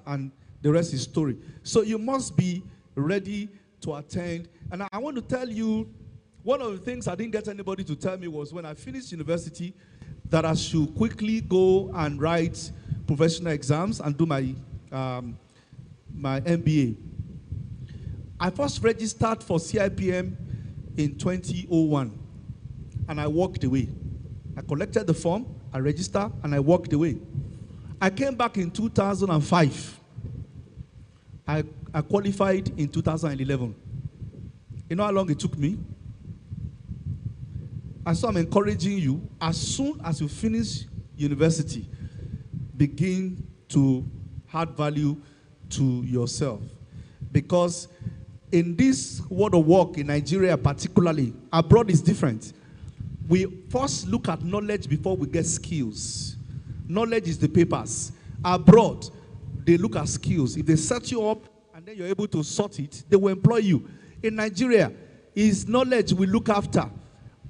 and the rest is story. So you must be ready to attend. And I want to tell you, one of the things I didn't get anybody to tell me was when I finished university that I should quickly go and write professional exams and do my my MBA. I first registered for CIPM in 2001, and I walked away. I collected the form, I registered, and I walked away. I came back in 2005. I qualified in 2011. You know how long it took me? And so I'm encouraging you, as soon as you finish university, begin to add value to yourself. Because in this world of work, in Nigeria particularly, abroad is different. We first look at knowledge before we get skills. Knowledge is the papers. Abroad, they look at skills. If they set you up and then you're able to sort it, they will employ you. In Nigeria, is knowledge we look after.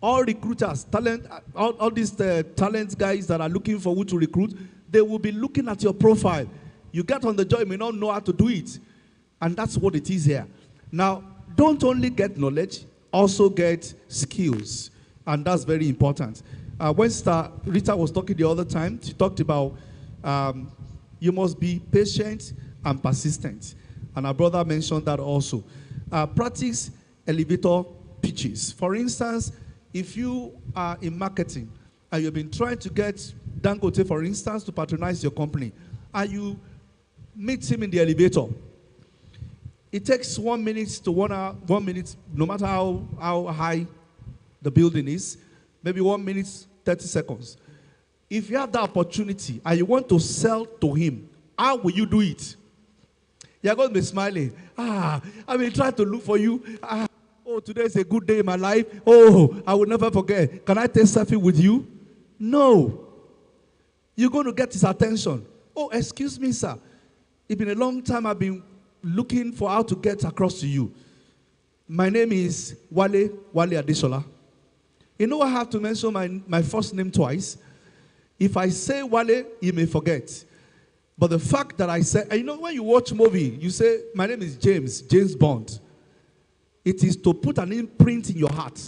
All recruiters, talent, all these talent guys that are looking for who to recruit, they will be looking at your profile. You get on the job, you may not know how to do it. And that's what it is here. Now, don't only get knowledge, also get skills. And that's very important. When Star Rita was talking the other time, she talked about you must be patient and persistent. And our brother mentioned that also. Practice elevator pitches. For instance, if you are in marketing and you've been trying to get Dangote, for instance, to patronize your company, and you meet him in the elevator, it takes 1 minute to 1 hour, 1 minute, no matter how high the building is, maybe 1 minute, 30 seconds. If you have the opportunity and you want to sell to him, how will you do it? You're going to be smiling. I will try to look for you. Oh, today is a good day in my life. Oh, I will never forget. Can I take selfie with you? No. You're going to get his attention. Oh, excuse me, sir. It's been a long time I've been looking for how to get across to you. My name is Wale Adesola. You know I have to mention my first name twice. If I say Wale, you may forget. But the fact that I say, you know, when you watch movie, you say, my name is James Bond. It is to put an imprint in your heart.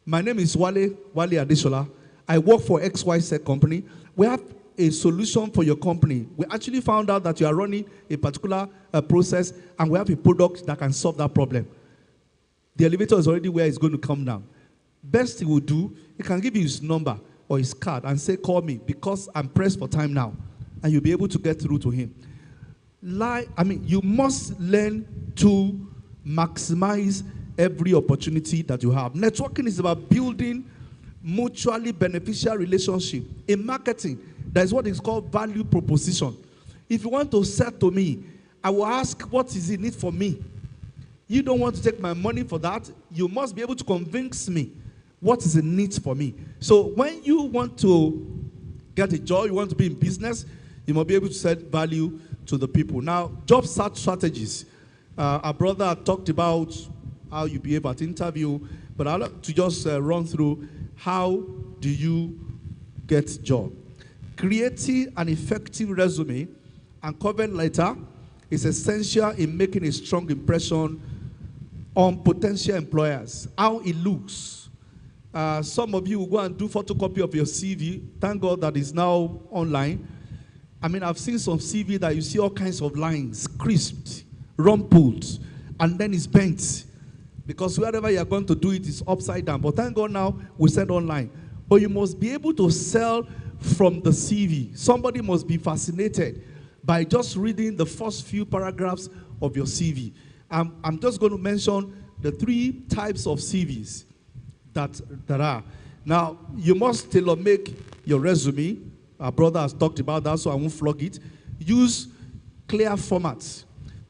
My name is Wale Adesola. I work for XYZ company. We have a solution for your company. We actually found out that you are running a particular process, and we have a product that can solve that problem. The elevator is already where it's going to come down. Best he will do, he can give you his number or his card and say, call me because I'm pressed for time now. And you'll be able to get through to him. You must learn to maximize every opportunity that you have. Networking is about building mutually beneficial relationship. In marketing, there is what is called value proposition. If you want to sell to me, I will ask, what is in it for me? You don't want to take my money for that. You must be able to convince me what is in it for me. So when you want to get a job, you want to be in business, you must be able to set value to the people. Now, job search strategies. Our brother talked about how you behave at interview, but I'd like to just run through how do you get job. Creating an effective resume and cover letter is essential in making a strong impression on potential employers. How it looks. Some of you will go and do photocopy of your CV. Thank God that is now online. I've seen some CV that you see all kinds of lines, crisped, rumpled, and then it's bent. Because wherever you're going to do it is upside down. But thank God now we send online. But you must be able to sell from the CV. Somebody must be fascinated by just reading the first few paragraphs of your CV. I'm just going to mention the 3 types of CVs that are. Now, you must tailor-make your resume. Our brother has talked about that, so I won't flog it. Use clear formats.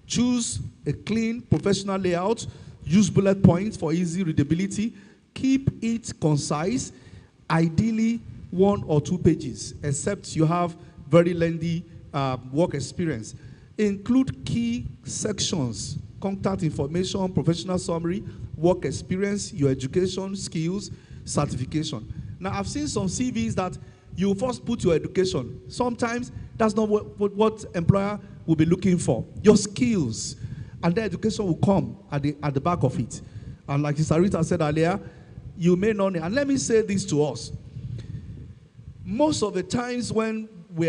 Choose a clean, professional layout. Use bullet points for easy readability. Keep it concise. Ideally, 1 or 2 pages, except you have very lengthy work experience. Include key sections, contact information, professional summary, work experience, your education, skills, certification. Now, I've seen some CVs that you first put your education. Sometimes that's not what employer will be looking for. Your skills. And then education will come at the back of it. And like Sister Rita said earlier, you may not. And let me say this to us. Most of the times when we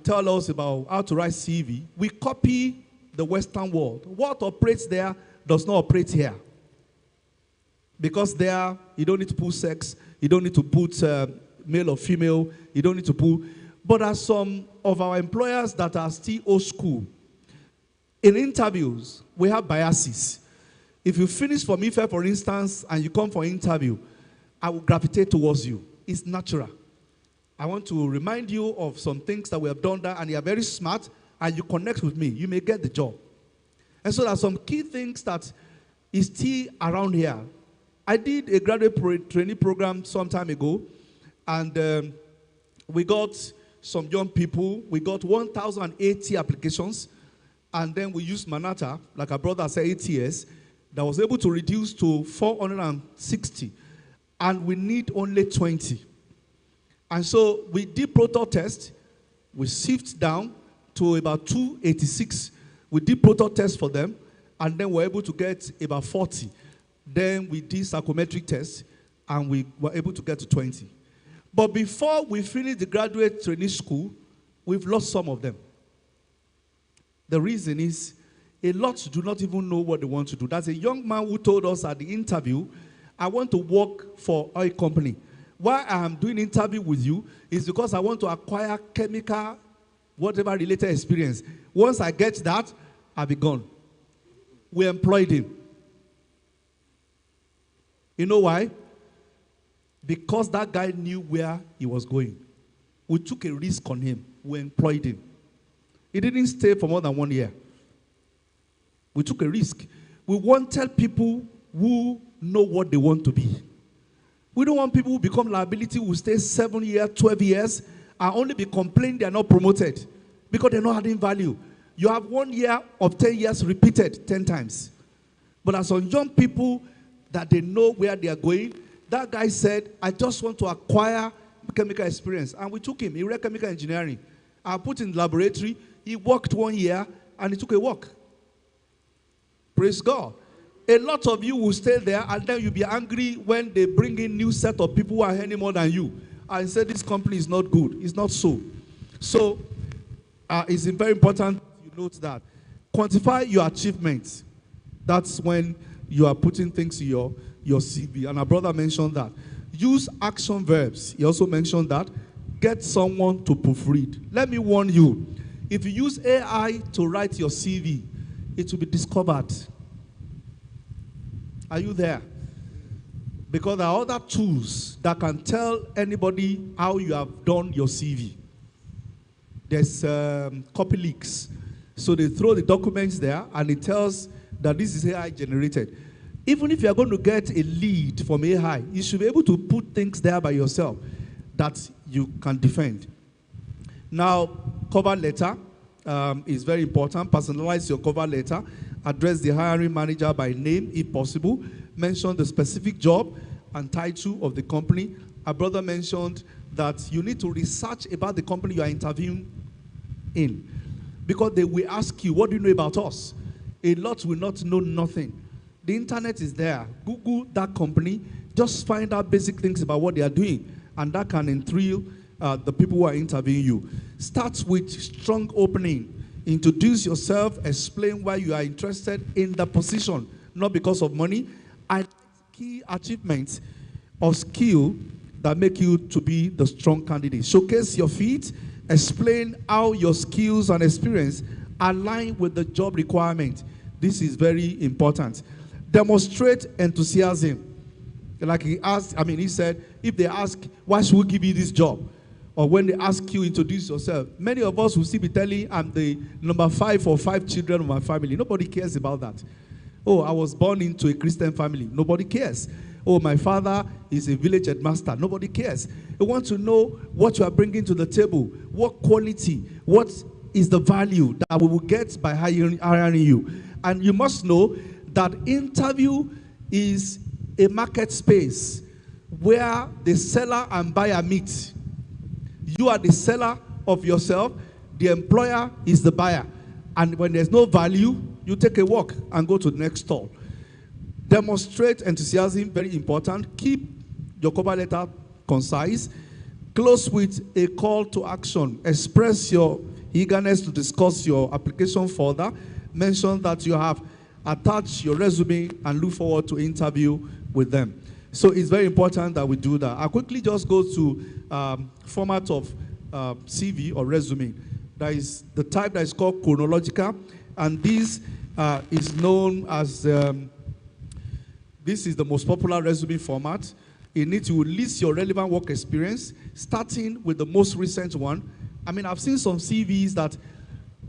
tell us about how to write CV, we copy the Western world. What operates there does not operate here. Because there, you don't need to put sex, you don't need to put male or female, you don't need to put. But there are some of our employers that are still old school. In interviews, we have biases. If you finish from IFE, for instance, and you come for interview, I will gravitate towards you. It's natural. I want to remind you of some things that we have done there, and you are very smart, and you connect with me. You may get the job. And so there are some key things that is still around here. I did a graduate trainee program some time ago, and we got some young people. We got 1,080 applications, and then we used Manata, like our brother said, ATS, that was able to reduce to 460, and we need only 20. And so we did proto test. We sift down to about 286. We did proto test for them, and then we're able to get about 40. Then we did psychometric tests, and we were able to get to 20. But before we finished the graduate training school, we've lost some of them. The reason is a lot do not even know what they want to do. That's a young man who told us at the interview, I want to work for a company. Why I am doing interview with you is because I want to acquire chemical, whatever related experience. Once I get that, I'll be gone. We employed him. You know why? Because that guy knew where he was going. We took a risk on him. We employed him. He didn't stay for more than 1 year. We took a risk. We wanted people who know what they want to be. We don't want people who become liability who stay 7 years, 12 years, and only be complaining they are not promoted because they're not adding value. You have 1 year of 10 years repeated 10 times. But as some young people that they know where they are going, that guy said, I just want to acquire chemical experience. And we took him. He read chemical engineering. I put in the laboratory. He worked 1 year, and he took a walk. Praise God. A lot of you will stay there, and then you'll be angry when they bring in new set of people who are earning more than you. And say this company is not good. It's not so. So it's very important you note that. Quantify your achievements. That's when you are putting things in your CV. And our brother mentioned that. Use action verbs. He also mentioned that. Get someone to proofread. Let me warn you. If you use AI to write your CV, it will be discovered. Are you there? Because there are other tools that can tell anybody how you have done your CV. There's copy leaks. So they throw the documents there, and it tells that this is AI generated. Even if you're going to get a lead from AI, you should be able to put things there by yourself that you can defend. Now, cover letter is very important. Personalize your cover letter. Address the hiring manager by name, if possible. Mention the specific job and title of the company. Our brother mentioned that you need to research about the company you are interviewing in. Because they will ask you, what do you know about us? A lot will not know nothing. The internet is there. Google that company. Just find out basic things about what they are doing. And that can enthrall the people who are interviewing you. Start with strong opening. Introduce yourself. Explain why you are interested in the position. Not because of money. And key achievements or skill that make you to be the strong candidate. Showcase your feat. Explain how your skills and experience align with the job requirement. This is very important. Demonstrate enthusiasm. Like he said, if they ask, why should we give you this job? Or when they ask you, introduce yourself. Many of us will still be telling, I'm the number 5 or 5 children of my family. Nobody cares about that. Oh, I was born into a Christian family. Nobody cares. Oh, my father is a village headmaster. Nobody cares. They want to know what you are bringing to the table. What quality, what is the value that we will get by hiring you. And you must know that interview is a market space where the seller and buyer meet. You are the seller of yourself. The employer is the buyer. And when there's no value, you take a walk and go to the next stall. Demonstrate enthusiasm, very important. Keep your cover letter concise. Close with a call to action. Express your eagerness to discuss your application further. Mention that you have attached your resume and look forward to interview with them. So it's very important that we do that. I quickly just go to format of CV or resume. That is the type that is called chronological, and this is known as, this is the most popular resume format. In it, you will list your relevant work experience, starting with the most recent one. I mean, I've seen some CVs that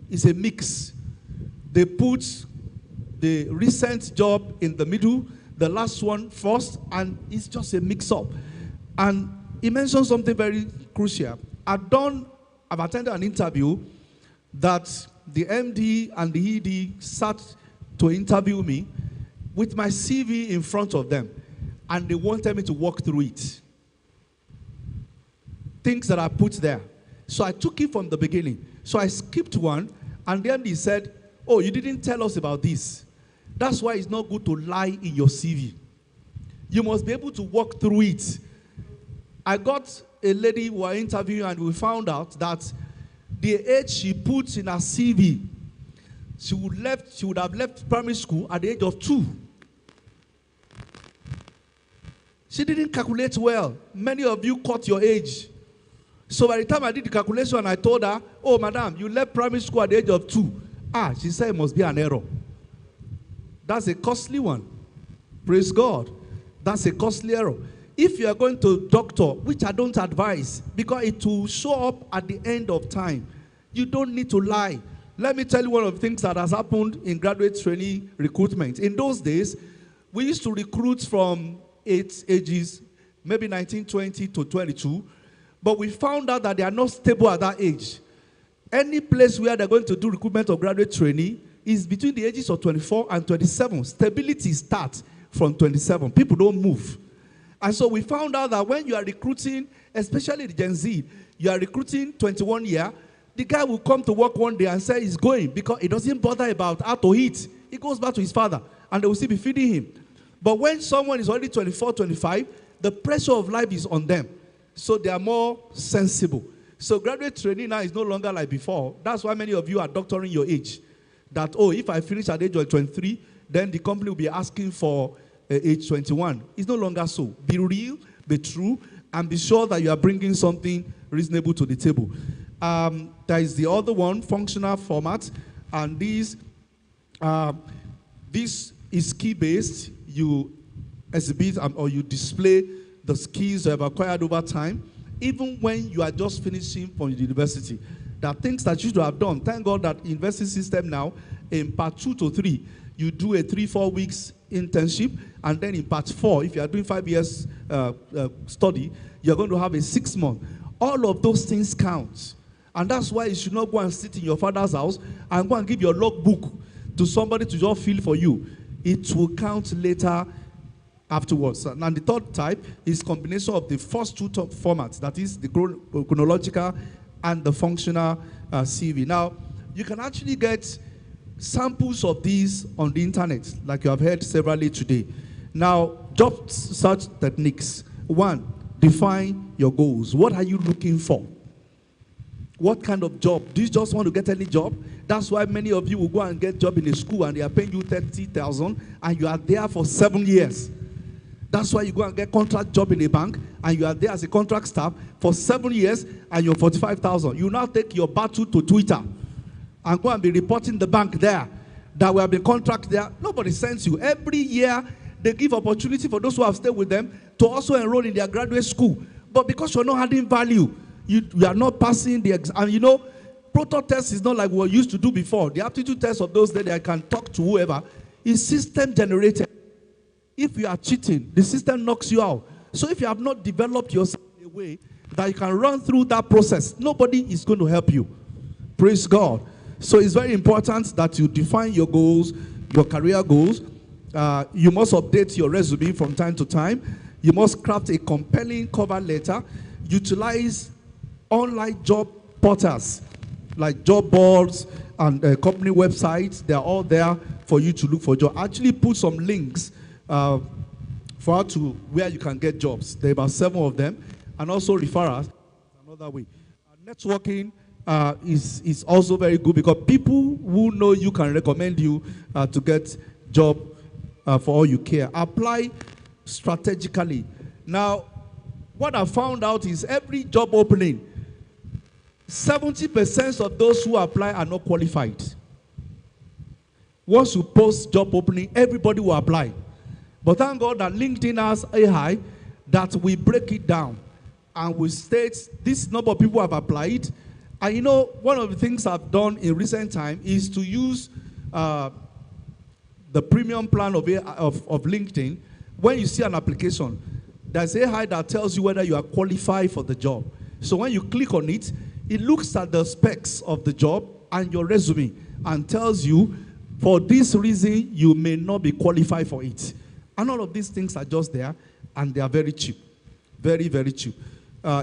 is a mix. They put the recent job in the middle, the last one first, and it's just a mix-up. And he mentioned something very crucial. I've attended an interview that the MD and the ED sat to interview me with my CV in front of them, and they wanted me to walk through it. Things that I put there. So I took it from the beginning. So I skipped one, and then he said, oh, you didn't tell us about this. That's why it's not good to lie in your CV. You must be able to walk through it. I got a lady who I interviewed, and we found out that the age she puts in her CV, she would have left primary school at the age of 2. She didn't calculate well. Many of you caught your age. So by the time I did the calculation, I told her, oh, madam, you left primary school at the age of 2. She said it must be an error. That's a costly one. Praise God. That's a costly error. If you are going to doctor, which I don't advise, because it will show up at the end of time, you don't need to lie. Let me tell you one of the things that has happened in graduate trainee recruitment. In those days, we used to recruit from 8 ages, maybe 19, 20 to 22, but we found out that they are not stable at that age. Any place where they're going to do recruitment of graduate trainee is between the ages of 24 and 27. Stability starts from 27. People don't move. And so we found out that when you are recruiting, especially the Gen Z, you are recruiting 21 year, the guy will come to work one day and say he's going because he doesn't bother about how to eat. He goes back to his father and they will still be feeding him. But when someone is already 24, 25, the pressure of life is on them. So they are more sensible. So graduate training now is no longer like before. That's why many of you are doctoring your age. That, oh, if I finish at the age of 23, then the company will be asking for age 21. It's no longer so. Be real, be true, and be sure that you are bringing something reasonable to the table. There is the other one, functional format, and this is key-based. You exhibit or you display the skills you have acquired over time, even when you are just finishing from university. There are things that you should have done. Thank God that university system now, in part 2 to 3, you do a 3-4 weeks internship, and then in part 4, if you are doing 5 years study, you're going to have a 6 month. All of those things count. And that's why you should not go and sit in your father's house and go and give your logbook to somebody to just fill for you. It will count later afterwards. And the third type is combination of the first two top formats, that is the chronological and the functional CV. Now, you can actually get samples of these on the internet, like you have heard severally today. Now, job search techniques. 1, define your goals. What are you looking for? What kind of job? Do you just want to get any job? That's why many of you will go and get job in a school and they are paying you 30,000 and you are there for 7 years. That's why you go and get contract job in a bank and you are there as a contract staff for 7 years and you're 45,000. You now take your battle to Twitter and go and be reporting the bank there that we have been contract there. Nobody sends you. Every year they give opportunity for those who have stayed with them to also enroll in their graduate school. But because you're not adding value, you are not passing the exam. And you know, proto test is not like we used to do before. The aptitude test of those days, I can talk to whoever, is system generated. If you are cheating, the system knocks you out. So if you have not developed yourself in a way that you can run through that process, nobody is going to help you. Praise God. So it's very important that you define your goals, your career goals. You must update your resume from time to time. You must craft a compelling cover letter. Utilize online job portals like job boards and company websites. They're all there for you to look for jobs. I actually put some links for how to where you can get jobs. There are about 7 of them, and also referrals. Another way. Networking is also very good because people who know you can recommend you to get job for all you care. Apply strategically. Now, what I found out is every job opening, 70% of those who apply are not qualified. Once you post job opening, everybody will apply. But thank God that LinkedIn has AI that we break it down and we state this number of people have applied. And you know, one of the things I've done in recent time is to use the premium plan of LinkedIn. When you see an application, there's AI that tells you whether you are qualified for the job. So when you click on it, it looks at the specs of the job and your resume and tells you, for this reason, you may not be qualified for it. And all of these things are just there, and they are very cheap. Very, very cheap.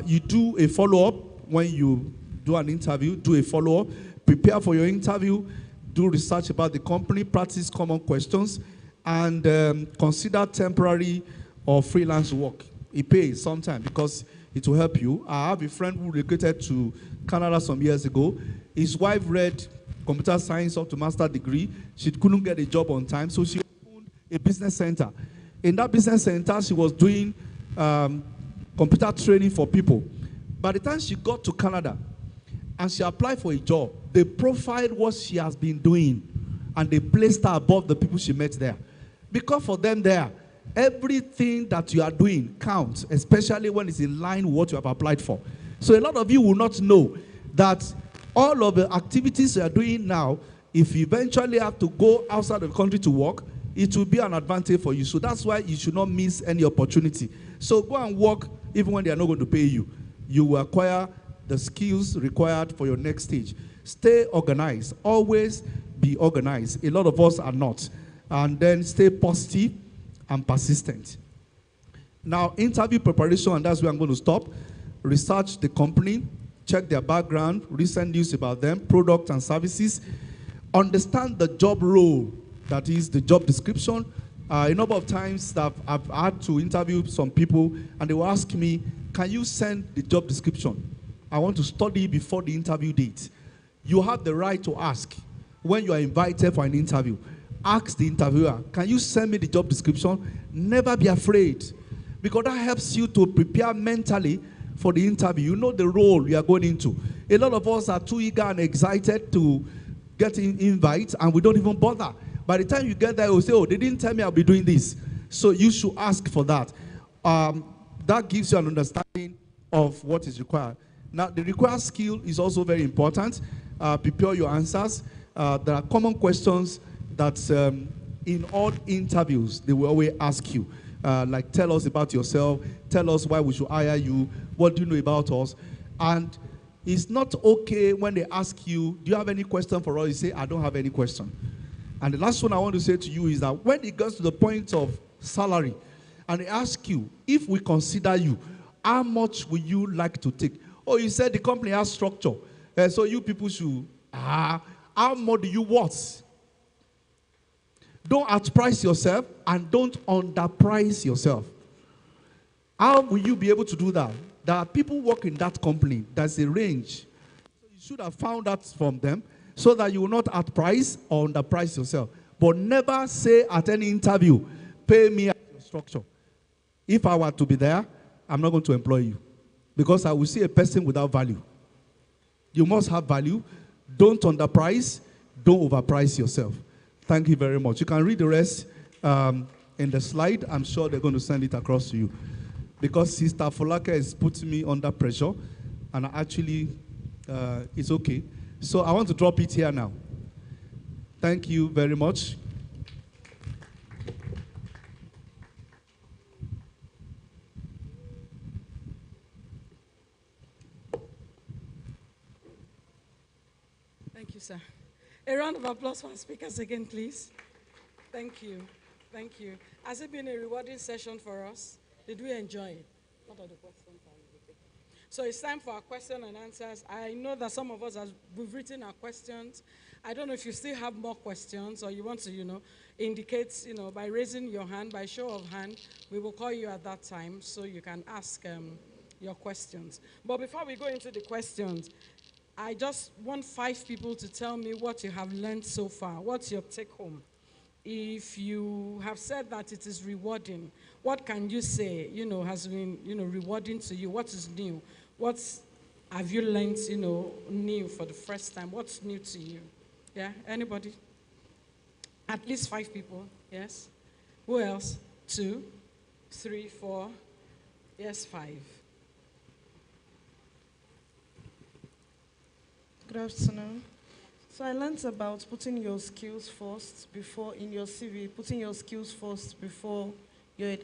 You do a follow-up when you do an interview, do a follow-up, prepare for your interview, do research about the company, practice common questions, and consider temporary or freelance work. It pays sometimes because it will help you. I have a friend who relocated to Canada some years ago. His wife read computer science up to master's degree. She couldn't get a job on time, so she opened a business center. In that business center, she was doing computer training for people. By the time she got to Canada and she applied for a job, they profiled what she has been doing and they placed her above the people she met there. Because for them there, everything that you are doing counts, especially when it's in line with what you have applied for. So a lot of you will not know that all of the activities you are doing now, if you eventually have to go outside of the country to work, it will be an advantage for you. So that's why you should not miss any opportunity. So go and work even when they are not going to pay you. You will acquire the skills required for your next stage. Stay organized. Always be organized. A lot of us are not. And then stay positive and persistent. Now, interview preparation, and that's where I'm going to stop. Research the company, check their background, recent news about them, products and services. Understand the job role, that is the job description. A number of times that I've had to interview some people, and they will ask me, can you send the job description? I want to study before the interview date. You have the right to ask when you are invited for an interview. Ask the interviewer, can you send me the job description? Never be afraid, because that helps you to prepare mentally for the interview. You know the role you are going into. A lot of us are too eager and excited to get invites, and we don't even bother. By the time you get there, you'll say, oh, they didn't tell me I'll be doing this. So you should ask for that. That gives you an understanding of what is required. Now, the required skill is also very important. Prepare your answers. There are common questions that in all interviews, they will always ask you. Like, tell us about yourself. Tell us why we should hire you. What do you know about us? And it's not okay when they ask you, do you have any question for us? You say, I don't have any question. And the last one I want to say to you is that when it gets to the point of salary, and they ask you, if we consider you, how much will you like to take? Oh, you said the company has structure. So you people should, how much do you want? Don't outprice yourself and don't underprice yourself. How will you be able to do that? There are people working in that company. There's a range. So you should have found that from them so that you will not outprice or underprice yourself. But never say at any interview, pay me at your structure. If I were to be there, I'm not going to employ you, because I will see a person without value. You must have value. Don't underprice. Don't overprice yourself. Thank you very much. You can read the rest in the slide. I'm sure they're going to send it across to you. Because Sister Folake is putting me under pressure, and actually, it's okay. So I want to drop it here now. Thank you very much. Thank you, sir. A round of applause for our speakers again, please. Thank you. Thank you. Has it been a rewarding session for us? Did we enjoy it? What are the questions? So it's time for our question and answers. I know that some of us, we've written our questions, I don't know if you still have more questions or you want to, indicate, by raising your hand, by show of hand, we will call you at that time so you can ask your questions. But before we go into the questions, I just want 5 people to tell me what you have learned so far. What's your take home? If you have said that it is rewarding, what can you say, has been, rewarding to you? What is new? What have you learned, new for the first time? What's new to you? Yeah, anybody? At least 5 people, yes? Who else? 2, 3, 4, yes, 5. Good afternoon. So I learned about putting your skills first before in your CV, putting your skills first before your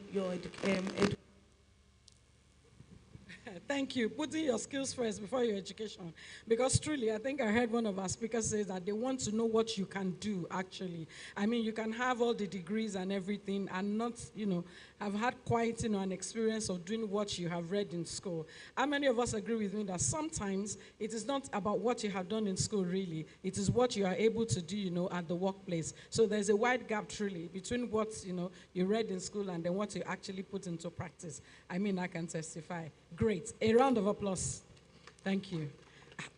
Thank you. Putting your skills first before your education. Because truly, I think I heard one of our speakers say that they want to know what you can do, actually. I mean, you can have all the degrees and everything and not, have had quite, an experience of doing what you have read in school. How many of us agree with me that sometimes it is not about what you have done in school, really. It is what you are able to do, at the workplace. So there's a wide gap, truly, between what, you read in school and then what you actually put into practice. I mean, I can testify. Great. A round of applause. Thank you.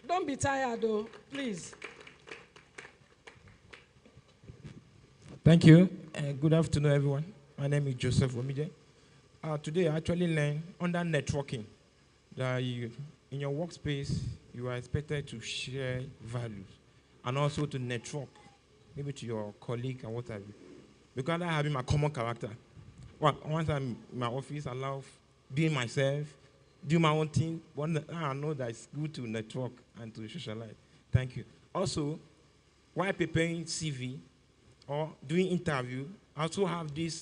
Don't be tired, though, please. Thank you. Good afternoon, everyone. My name is Joseph Omide. Today, I actually learned under networking that in your workspace, you are expected to share values and also to network, maybe to your colleague and what have you. Because I have my common character. Once I'm in my office, I love being myself, do my own thing. I know that it's good to network and to socialize. Thank you. Also, while preparing CV or doing interview, I also have this